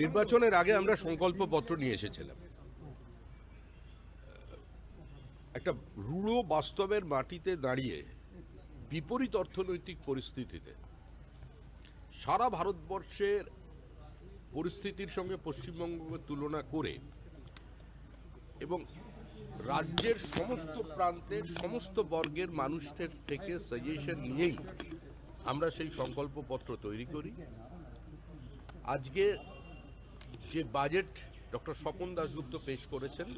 নির্বাচনের আগে আমরা সংকল্পপত্র নিয়ে এসেছিলাম। একটা রূঢ় বাস্তবের মাটিতে দাঁড়িয়ে বিপরীত অর্থনৈতিক পরিস্থিতিতে সারা ভারতবর্ষের পরিস্থিতির সঙ্গে পশ্চিমবঙ্গকে তুলনা করে এবং রাজ্যের সমস্ত প্রান্তের সমস্ত বর্গের মানুষদের থেকে সাজেশন নিয়েই আমরা সেই সংকল্পপত্র তৈরি করি। আজকে যে বাজেট ডক্টর স্বপন দাশগুপ্ত পেশ করেছেন,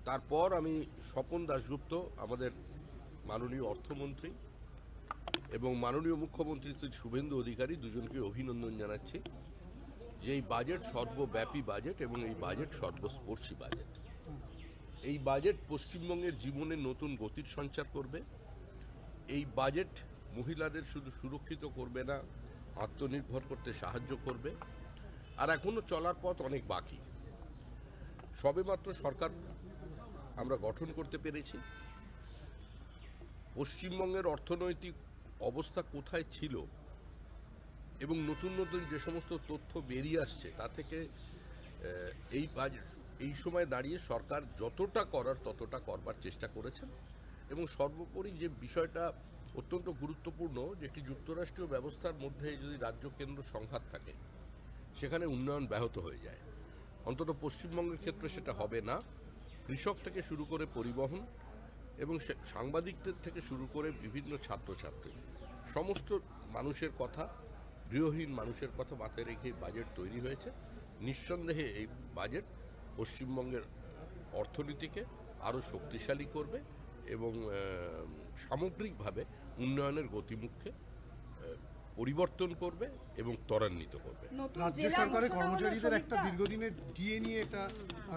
তারপর আমি স্বপন দাশগুপ্ত আমাদের মাননীয় অর্থমন্ত্রী এবং মাননীয় মুখ্যমন্ত্রী শ্রী শুভেন্দু অধিকারী দুজনকে অভিনন্দন জানাচ্ছি যে এই বাজেট সর্বব্যাপী বাজেট এবং এই বাজেট সর্বস্পর্শী বাজেট। এই বাজেট পশ্চিমবঙ্গের জীবনে নতুন গতির সঞ্চার করবে। এই বাজেট মহিলাদের শুধু সুরক্ষিত করবে না, আত্মনির্ভর করতে সাহায্য করবে। আর এখনো চলার পথ অনেক বাকি। সবেমাত্র সরকার আমরা গঠন করতে পেরেছি। পশ্চিমবঙ্গের অর্থনৈতিক অবস্থা কোথায় ছিল এবং নতুন নতুন যে সমস্ত তথ্য বেরিয়ে আসছে তা থেকে এই সময় দাঁড়িয়ে সরকার যতটা করার ততটা করবার চেষ্টা করেছেন। এবং সর্বোপরি যে বিষয়টা অত্যন্ত গুরুত্বপূর্ণ, যে একটি যুক্তরাষ্ট্রীয় ব্যবস্থার মধ্যে যদি রাজ্য কেন্দ্র সংঘাত থাকে সেখানে উন্নয়ন ব্যাহত হয়ে যায়। অন্তত পশ্চিমবঙ্গের ক্ষেত্রে সেটা হবে না। কৃষক থেকে শুরু করে পরিবহন এবং সাংবাদিকদের থেকে শুরু করে বিভিন্ন ছাত্রছাত্রী সমস্ত মানুষের কথা, গৃহহীন মানুষের কথা মাথায় রেখে বাজেট তৈরি হয়েছে। নিঃসন্দেহে এই বাজেট পশ্চিমবঙ্গের অর্থনীতিকে আরও শক্তিশালী করবে এবং সামগ্রিকভাবে উন্নয়নের গতিমুখকে পরিবর্তন করবে এবং ত্বরান্বিত করবে। রাজ্য সরকারের কর্মচারীদের একটা দীর্ঘদিনের ডিএ নিয়ে একটা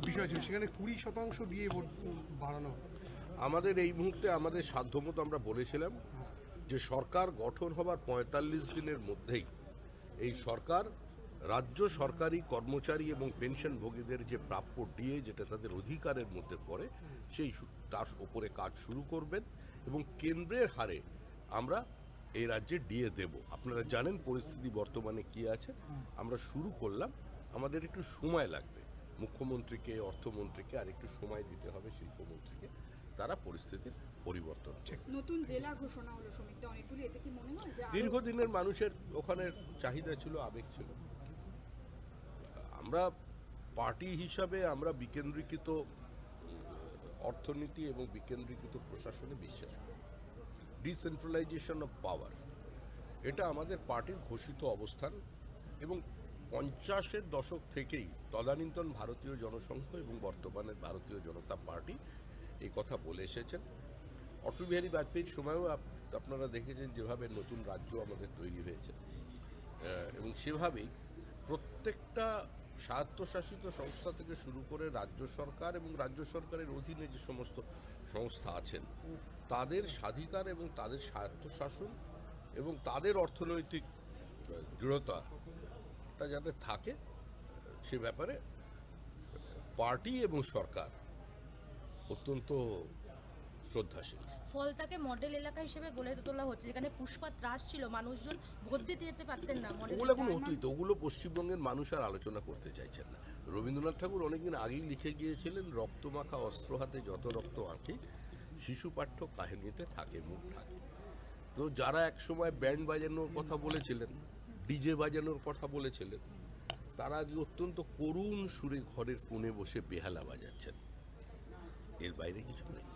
বিষয় ছিল, সেখানে 20% ডিএ বাড়ানো। আমাদের এই মুহূর্তে আমাদের সাধ্যমতো আমরা বলেছিলাম যে সরকার গঠন হবার 45 দিনের মধ্যেই এই সরকার রাজ্য সরকারি কর্মচারী এবং পেনশনভোগীদের যে প্রাপ্য ডিএ, যেটা তাদের অধিকারের মধ্যে পড়ে, সেই তার ওপরে কাজ শুরু করবেন এবং কেন্দ্রের হারে আমরা এই রাজ্যে ডিএ দেব। আপনারা জানেন পরিস্থিতি বর্তমানে কি আছে। আমরা শুরু করলাম, আমাদের একটু সময় লাগবে। মুখ্যমন্ত্রীকে, অর্থমন্ত্রীকে আর একটু সময় দিতে হবে, শিল্পমন্ত্রীকে, তারা পরিস্থিতির পরিবর্তন। নতুন জেলা ঘোষণা হলো শ্রমিকদের অনেকগুলি, এতে কি মনে হয় যে দীর্ঘদিনের মানুষের ওখানে চাহিদা ছিল, আবেগ ছিল। আমরা পার্টি হিসাবে আমরা বিকেন্দ্রীকৃত অর্থনীতি এবং বিকেন্দ্রীকৃত প্রশাসনে বিশ্বাস করি। ডিসেন্ট্রালাইজেশন অফ পাওয়ার, এটা আমাদের পার্টির ঘোষিত অবস্থান এবং 50-এর দশক থেকেই তদানীন্তন ভারতীয় জনসংঘ এবং বর্তমানের ভারতীয় জনতা পার্টি এই কথা বলে এসেছেন। অটল বিহারী বাজপেয়ীর সময়ও আপনারা দেখেছেন যেভাবে নতুন রাজ্য আমাদের তৈরি হয়েছে এবং সেভাবেই প্রত্যেকটা স্বায়ত্তশাসিত সংস্থা থেকে শুরু করে রাজ্য সরকার এবং রাজ্য সরকারের অধীনে যে সমস্ত সংস্থা আছেন তাদের স্বাধিকার এবং তাদের স্বায়ত্তশাসন এবং তাদের অর্থনৈতিক দৃঢ়তাটা যাতে থাকে সে ব্যাপারে পার্টি এবং সরকার অত্যন্ত শ্রদ্ধাশীল। ফলতাকে মডেল এলাকা হিসেবে গড়ে তোলা হচ্ছে, যেখানে পুষ্পা ত্রাস ছিল, মানুষজন ভোট দিতে যেতে পারতেন না। ওগুলো এখন অতীত, ওগুলো পশ্চিমবঙ্গের মানুষ আর আলোচনা করতে চাইছেন না। রবীন্দ্রনাথ ঠাকুর অনেকদিন আগেই লিখে গিয়েছিলেন, রক্তমাখা অস্ত্র হাতে যত রক্ত আঁকি, শিশু পাঠ্য কাহিনীতে থাকে মুখ ঢাকি। তো যারা একসময় ব্যান্ড বাজানোর কথা বলেছিলেন, ডিজে বাজানোর কথা বলেছিলেন, তারা আজ অত্যন্ত করুণ সুরে ঘরের কোণে বসে বেহালা বাজাচ্ছেন। এর বাইরে কিছু নেই।